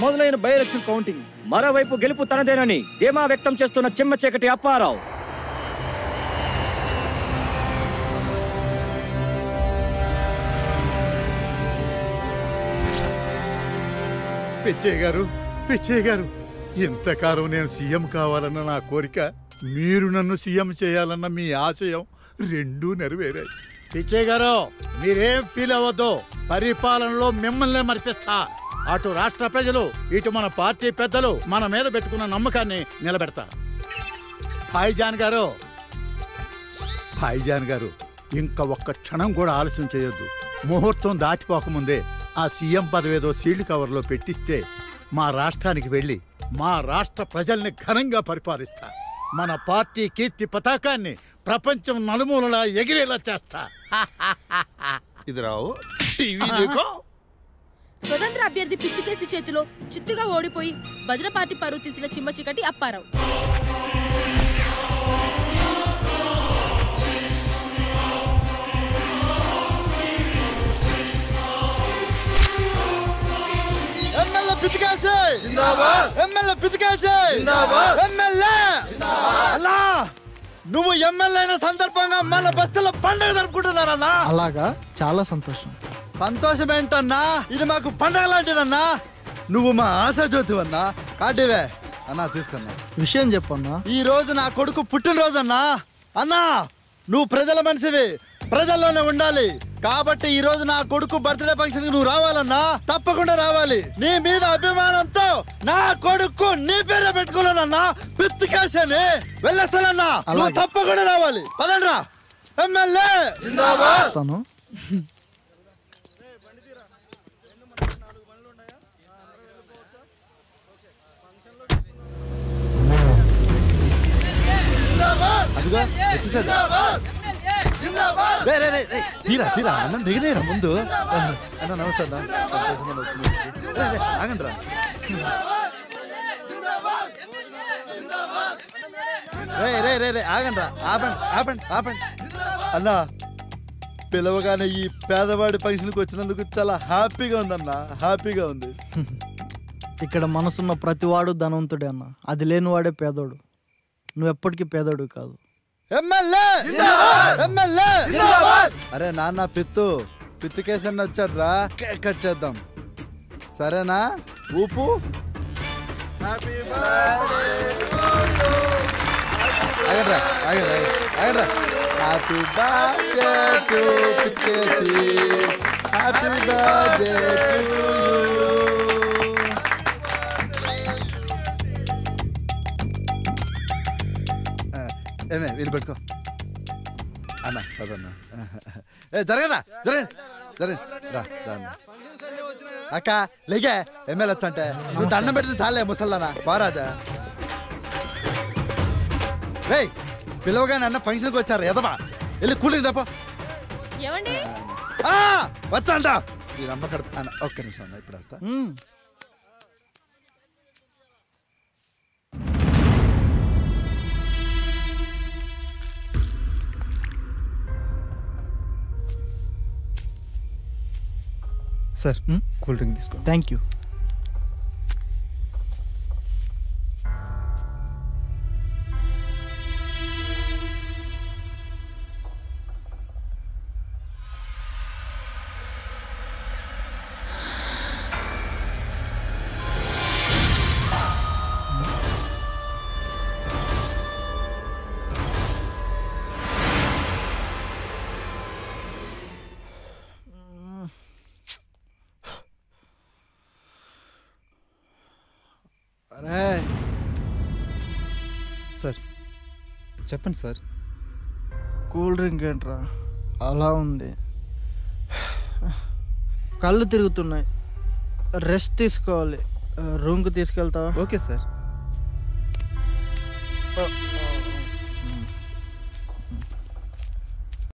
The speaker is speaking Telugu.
మొదలైన బై ఎలక్షన్ కౌంటింగ్. మరోవైపు గెలుపు తనదేనని ధీమా వ్యక్తం చేస్తున్న చిమ్మ చీకటి అప్పారావు. పిచ్చయ్య గారు ఇంతకాలం నేను సీఎం కావాలన్న నా కోరిక, మీరు నన్ను సీఎం చేయాలన్న మీ ఆశయం రెండూ నెరవేరాయి. పిచ్చయ్య గారు మీరేం ఫీల్ అవ్వద్దు, పరిపాలనలో మిమ్మల్నే మరిపిస్తా. అటు రాష్ట్ర ప్రజలు, ఇటు మన పార్టీ పెద్దలు మన మీద పెట్టుకున్న నమ్మకాన్ని నిలబెడతా. భాయిజాన్ గారు ఇంకా ఒక్క క్షణం కూడా ఆలస్యం చేయొద్దు. ముహూర్తం దాటిపోకముందే ఆ సీఎం పదవేదో సీల్డ్ కవర్లో పెట్టిస్తే మా రాష్ట్రానికి వెళ్ళి మా రాష్ట్ర ప్రజల్ని ఘనంగా పరిపాలిస్తా. మన పార్టీ కీర్తి పతాకాన్ని ప్రపంచం నలుమూలలా ఎగిరేలా చేస్తా. ఇది రావు టీవీ దేకో. స్వతంత్ర అభ్యర్థి పిత్తికేసి చేతిలో చిత్తుగా ఓడిపోయి భజన పార్టీ పరువు తీసిన చిమ్మ చీకటి అప్పారావు. నువ్వు ఎమ్మెల్యే సందర్భంగా మన బస్తీలో పండుగ జరుపుకుంటున్నారన్నా. అలాగా, చాలా సంతోషం. సంతోషం ఏంటన్నా, ఇది మాకు పండగ లాంటిదన్నా. నువ్వు మా ఆశాజ్యోతి అన్నా. కాటివే అన్నా, తీసుకున్నా. విషయం చెప్పన్నా. ఈ రోజు నా కొడుకు పుట్టినరోజు అన్నా. అన్నా నువ్వు ప్రజల మనిషివి, ప్రజల్లోనే ఉండాలి. కాబట్టి ఈ రోజు నా కొడుకు బర్త్డే ఫంక్షన్ కి నువ్వు రావాలన్నా, తప్పకుండా రావాలి. నీ మీద అభిమానంతో నా కొడుకు నీ పేరే పెట్టుకోలేనన్నా, పిత్తికేసని వెళ్ళేస్తానన్నా. నువ్వు తప్పకుండా రావాలి. పదండ్రా ఎమ్మెల్యే. తీరా తీరా అన్నం దిగలేరా ముందు. అన్న నమస్తే అన్న. ఆగండి రా. ఆగండి రా. ఆపండి. అన్నా పిలవగానే ఈ పేదవాడి ఫంక్షన్కి వచ్చినందుకు చాలా హ్యాపీగా ఉందన్నా, హ్యాపీగా ఉంది. ఇక్కడ మనసున్న ప్రతివాడు ధనవంతుడే అన్న, అది లేనివాడే పేదోడు. నువ్వు ఎప్పటికీ పేదోడు కాదు. అరే నాన్న పిత్తికేసన్న వచ్చాడ్రా, కేక్ కట్ చేద్దాం సరేనా? ఊపు. ఆగండ్రా. హ్యాపీ బర్త్డే టు పిత్తికేసి, హ్యాపీ బర్త్డే టు యు. ఏమే వీళ్ళు పెట్టుకో అన్న. చదన్న జరగరా అక్క లేగే. ఎమ్మెల్యే వచ్చంటే నువ్వు దండం పెడితే చాలే ముసల్దానా, పారాదా. రే పిలవగానే అన్న ఫంక్షన్కి వచ్చారు ఎదవా, వెళ్ళి కూలికి తప్ప వచ్చంట. ఈ అమ్మ కడుపు అన్న. ఒక్క నిమిషం అన్న, ఇప్పుడు వస్తా. సార్ కూల్ డ్రింక్ తీసుకో. Thank you. సార్ చెప్పండి సార్. కూల్ డ్రింక్ ఏంట్రా అలా ఉంది? కళ్ళు తిరుగుతున్నాయి, రెస్ట్ తీసుకోవాలి. రూమ్కి తీసుకెళ్తావా? Okay sir.